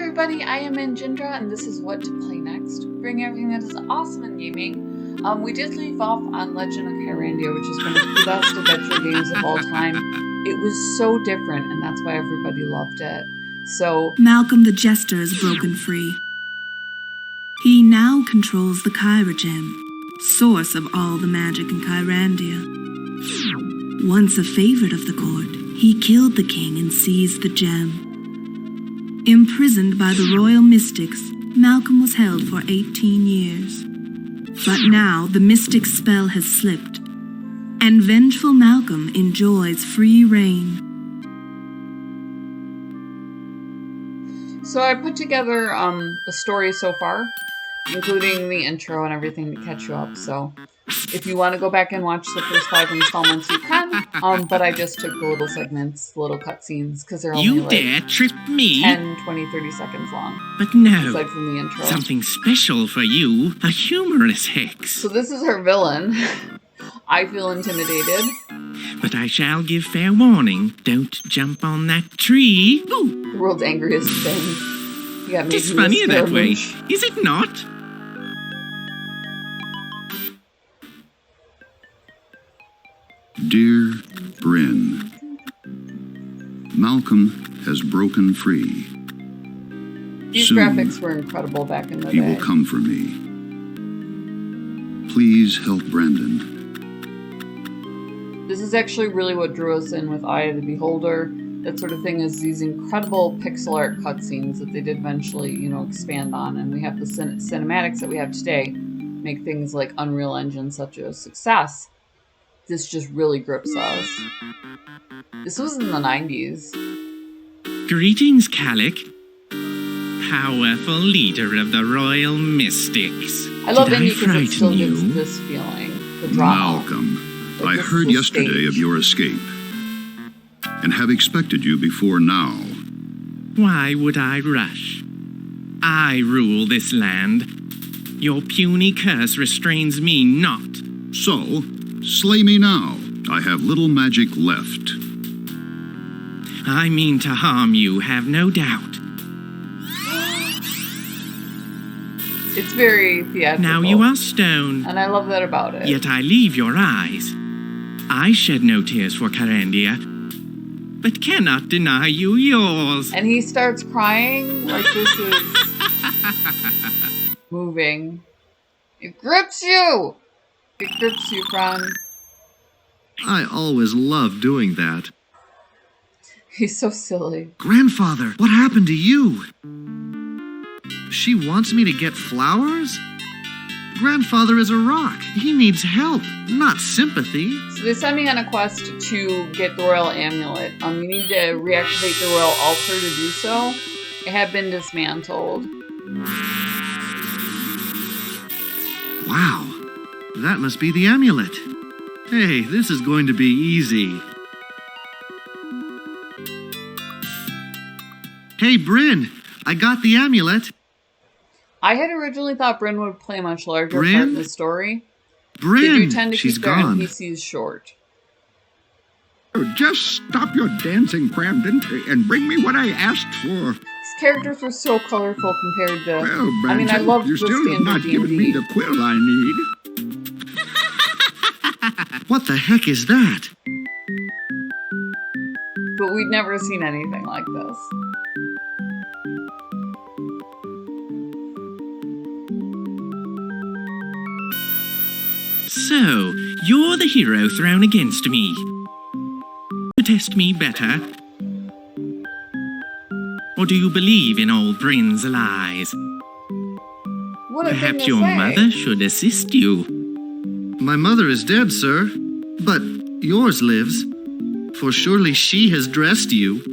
everybody, I am Jindra, and this is What to Play Next. Bring everything that is awesome in gaming. We did leave off on Legend of Kyrandia, which is one of the best adventure games of all time. It was so different, and that's why everybody loved it. So, Malcolm the Jester is broken free. He now controls the Kyra gem, source of all the magic in Kyrandia. Once a favorite of the court, he killed the king and seized the gem. Imprisoned by the royal mystics, Malcolm was held for 18 years. But now the mystic spell has slipped, and vengeful Malcolm enjoys free reign. So I put together a story so far, including the intro and everything to catch you up. So if you want to go back and watch the first 5 installments, you can. But I just took the little segments, little cutscenes, because they're only You like dare trip me? 10, 20, 30 seconds long. But no, aside from the intro. Something special for you, a humorous hex. So this is her villain. I feel intimidated. But I shall give fair warning, don't jump on that tree. The world's angriest thing. Yeah, It's funnier that way, is it not? Dear Bryn, Malcolm has broken free. These Soon, graphics were incredible back in the he day. will come for me. Please help Brandon. This is actually really what drew us in with Eye of the Beholder. That sort of thing is these incredible pixel art cutscenes that they did eventually, expand on. And we have the cinematics that we have today make things like Unreal Engine such a success. This just really grips us. This was in the 90s. Greetings, Calic. Powerful leader of the Royal Mystics. I love Did it I because it still frighten gives you? this feeling. The drama. Malcolm, Like I this heard is yesterday staged. of your escape, and have expected you before now. Why would I rush? I rule this land. Your puny curse restrains me not. So, slay me now. I have little magic left. I mean to harm you, have no doubt. It's very theatrical. Now you are stone, And I love that about it. yet I leave your eyes. I shed no tears for Kyrandia, but cannot deny you yours. And he starts crying like this is moving. It grips you! It grips you, friend. I always loved doing that. He's so silly. Grandfather, what happened to you? She wants me to get flowers? Grandfather is a rock. He needs help, not sympathy. So they sent me on a quest to get the royal amulet. You need to reactivate the royal altar to do so. It had been dismantled. Wow, that must be the amulet. Hey, this is going to be easy. Hey, Bryn, I got the amulet. I had originally thought Bryn would play a much larger part Bryn? in the story. They Bryn, do tend to she's keep their gone. NPCs short. Just stop your dancing, Brandon, and bring me what I asked for. These characters were so colorful compared to... Well, Brandon, I mean, I love you the still have not standard given me D&D. the quill I need. What the heck is that? But we'd never seen anything like this. So, you're the hero thrown against me. To test me better? Or do you believe in old Bryn's lies? What a thing Perhaps to your say. mother should assist you. My mother is dead, sir, but yours lives. For surely she has dressed you.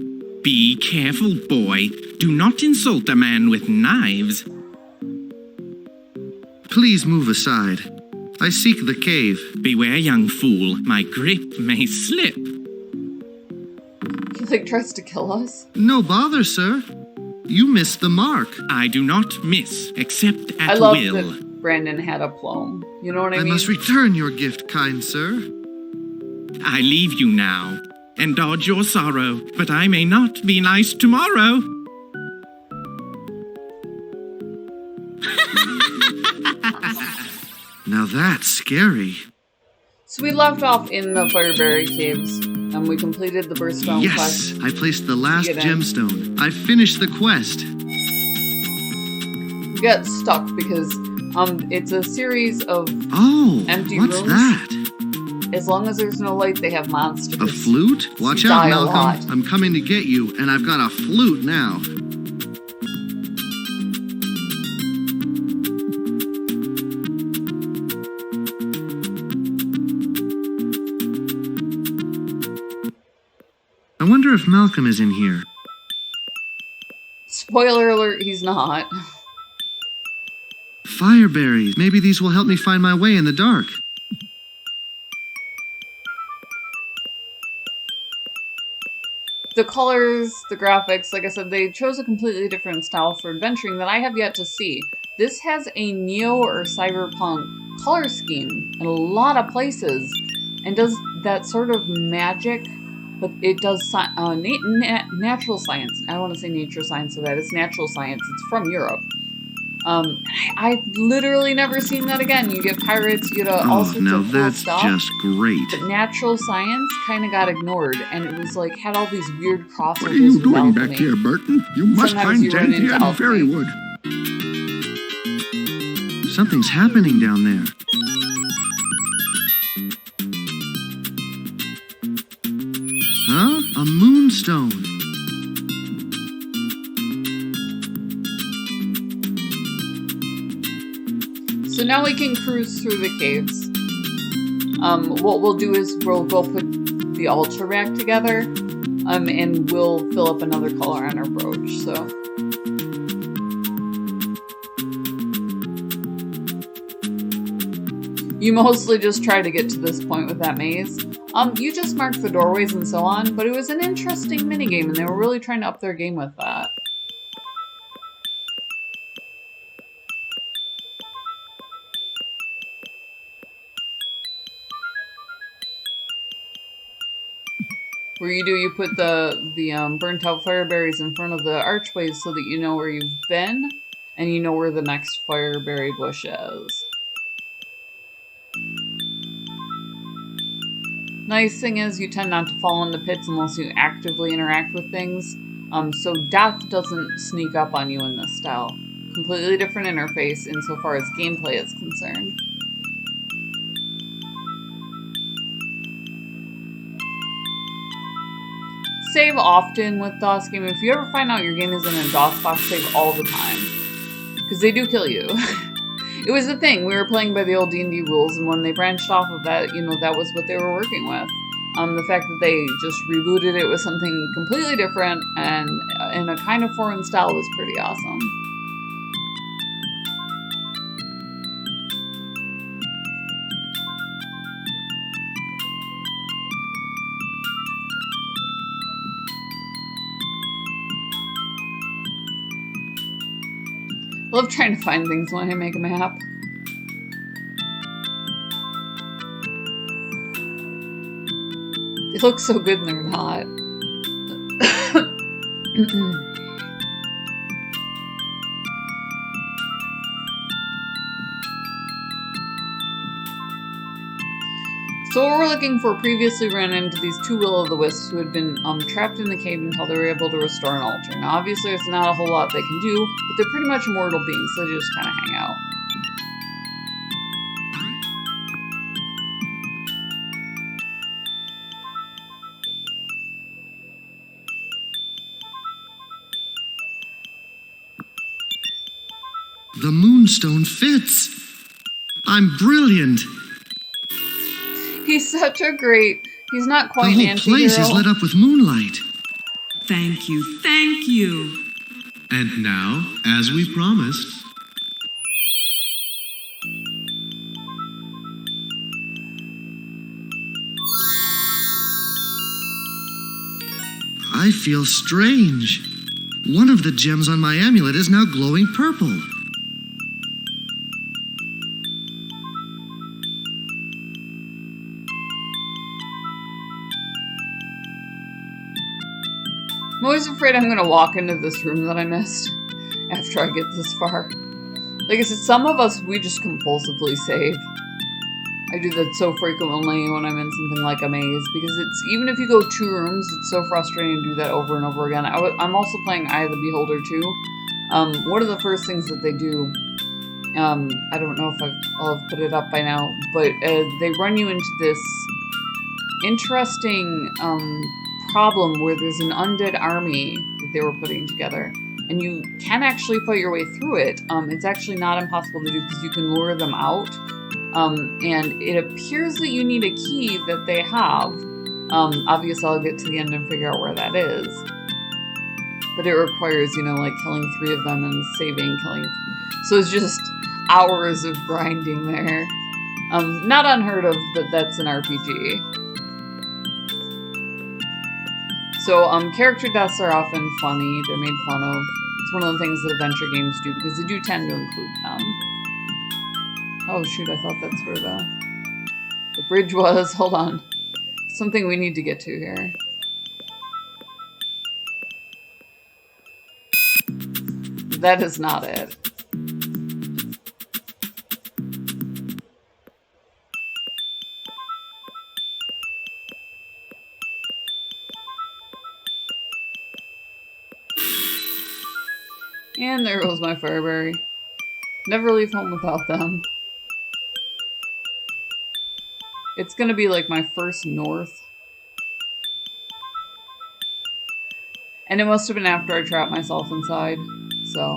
Be careful, boy. Do not insult a man with knives. Please move aside. I seek the cave. Beware, young fool. My grip may slip. He tries to kill us. No bother, sir. You missed the mark. I do not miss, except I at love will. that Brandon had a plum. You know what I I mean? must return your gift, kind sir. I leave you now, and dodge your sorrow, but I may not be nice tomorrow. Now that's scary. So we left off in the fireberry caves, and we completed the birthstone quest. Yes, I placed the last Get in. gemstone. I finished the quest. We got stuck because it's a series of empty what's rooms. that? As long as there's no light, they have monsters. A flute? Watch You out, die a Malcolm. lot. I'm coming to get you, and I've got a flute now. I wonder if Malcolm is in here. Spoiler alert, he's not. Fireberries. Maybe these will help me find my way in the dark. The colors, the graphics, like I said, they chose a completely different style for adventuring that I have yet to see. This has a neo or cyberpunk color scheme in a lot of places and does that sort of magic, but it does natural science. I don't want to say nature science so that it's natural science. It's from Europe. I've literally never seen that again. You get pirates, you get all sorts now of cool that's stuff. just great. But natural science kind of got ignored, and it was like had all these weird crossovers What are you with doing alchemy. back here, Burton? You must Sometimes find you run Dandy into and alchemy. Fairywood. Something's happening down there. Huh? A moonstone. So now we can cruise through the caves. What we'll do is we'll go put the altar back together, and we'll fill up another color on our brooch. So you mostly just try to get to this point with that maze. You just mark the doorways and so on, but it was an interesting minigame, and they were really trying to up their game with that. Where you put the burnt out fireberries in front of the archways so that you know where you've been, and you know where the next fireberry bush is. Nice thing is you tend not to fall into pits unless you actively interact with things, so death doesn't sneak up on you in this style. Completely different interface insofar as gameplay is concerned. Save often with DOS game. If you ever find out your game is in a DOS box, save all the time. Because they do kill you. It was the thing. We were playing by the old D&D rules, and when they branched off of that, that was what they were working with. The fact that they just rebooted it with something completely different and in a kind of foreign style was pretty awesome. I love trying to find things when I make a map. They look so good and they're not. So what we're looking for previously ran into these two will-o'-the-wisps who had been trapped in the cave until they were able to restore an altar. Now obviously there's not a whole lot they can do, but they're pretty much immortal beings, so they just kind of hang out. The moonstone fits. I'm brilliant. He's such a great... He's not quite The an whole anti-hero. place is lit up with moonlight. Thank you, thank you. And now, as we promised, I feel strange. One of the gems on my amulet is now glowing purple. I'm always afraid I'm going to walk into this room that I missed after I get this far. Like I said, some of us, we just compulsively save. I do that so frequently when I'm in something like a maze, because it's, even if you go 2 rooms, it's so frustrating to do that over and over again. I'm also playing Eye of the Beholder too. One of the first things that they do, I don't know if I'll have put it up by now, but they run you into this interesting problem where there's an undead army that they were putting together, and you can actually fight your way through it. It's actually not impossible to do because you can lure them out, and it appears that you need a key that they have. Obviously I'll get to the end and figure out where that is, but it requires, you know, like killing 3 of them and saving, killing, so it's just hours of grinding there. Not unheard of, but that's an RPG. So, character deaths are often funny. They're made fun of. It's one of the things that adventure games do, because they do tend to include them. Oh shoot, I thought that's where the bridge was. Hold on. Something we need to get to here. That is not it. And there goes my fireberry. Never leave home without them. It's gonna be like my first north. And it must have been after I trapped myself inside, so.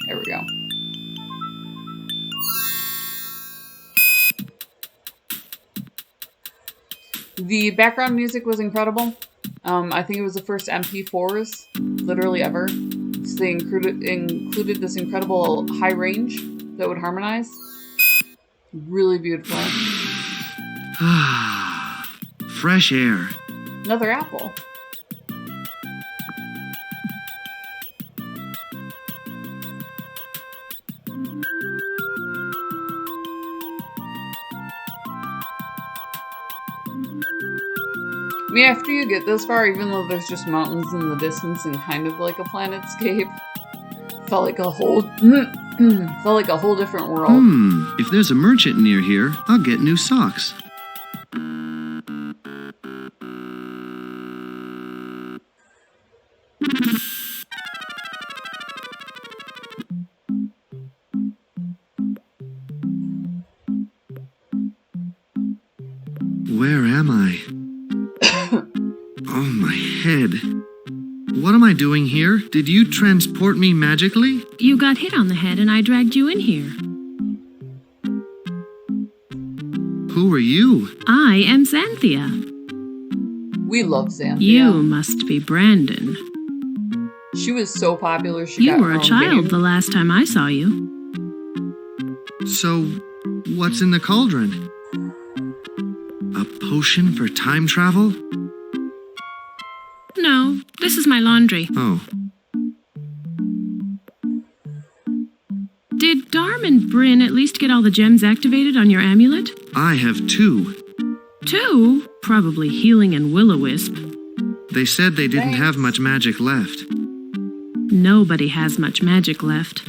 There we go. The background music was incredible. I think it was the first MP4s, literally ever. So they included this incredible high range that would harmonize. Really beautiful. Fresh air. Another apple. I mean, after you get this far, even though there's just mountains in the distance and kind of like a planetscape, felt like a whole different world. If there's a merchant near here, I'll get new socks. Where am I? Oh, my head. What am I doing here? Did you transport me magically? You got hit on the head and I dragged you in here. Who are you? I am Xanthia. We love Xanthia. You must be Brandon. She was so popular, You were a child the last time I saw you. So, what's in the cauldron? A potion for time travel? No, this is my laundry. Oh. Did Darm and Bryn at least get all the gems activated on your amulet? I have 2. 2? Probably Healing and Will-O-Wisp. They said they didn't have much magic left. Nobody has much magic left.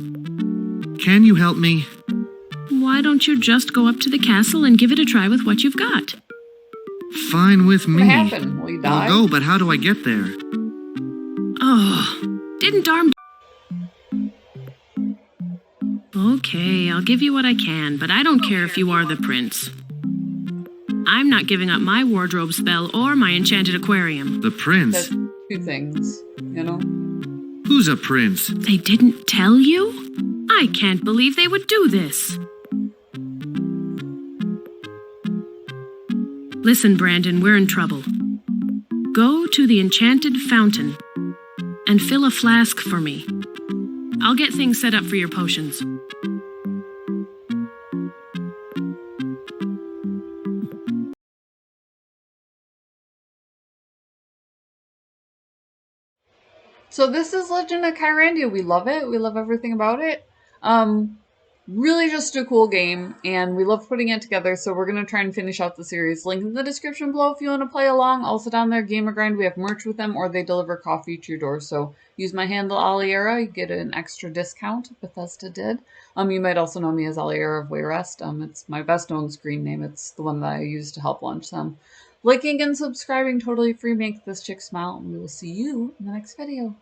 Can you help me? Why don't you just go up to the castle and give it a try with what you've got? Fine with me. What happened? Will you die? I'll go, but how do I get there? Oh, didn't Darm... Okay, I'll give you what I can, but I don't care if you are the prince. I'm not giving up my wardrobe spell or my enchanted aquarium. The prince? That's 2 things, you know? Who's a prince? They didn't tell you? I can't believe they would do this. Listen, Brandon, we're in trouble. Go to the enchanted fountain and fill a flask for me. I'll get things set up for your potions. So this is Legend of Kyrandia. We love it. We love everything about it. really just a cool game, and we love putting it together, so we're going to try and finish out the series. Link in the description below if you want to play along. Also down there, Gamer Grind, we have merch with them, or they deliver coffee to your door. So use my handle, Aliera, you get an extra discount. Bethesda did. You might also know me as Aliera of Wayrest. It's my best known screen name. It's the one that I use to help launch them. Liking and subscribing, totally free, make this chick smile, and we will see you in the next video.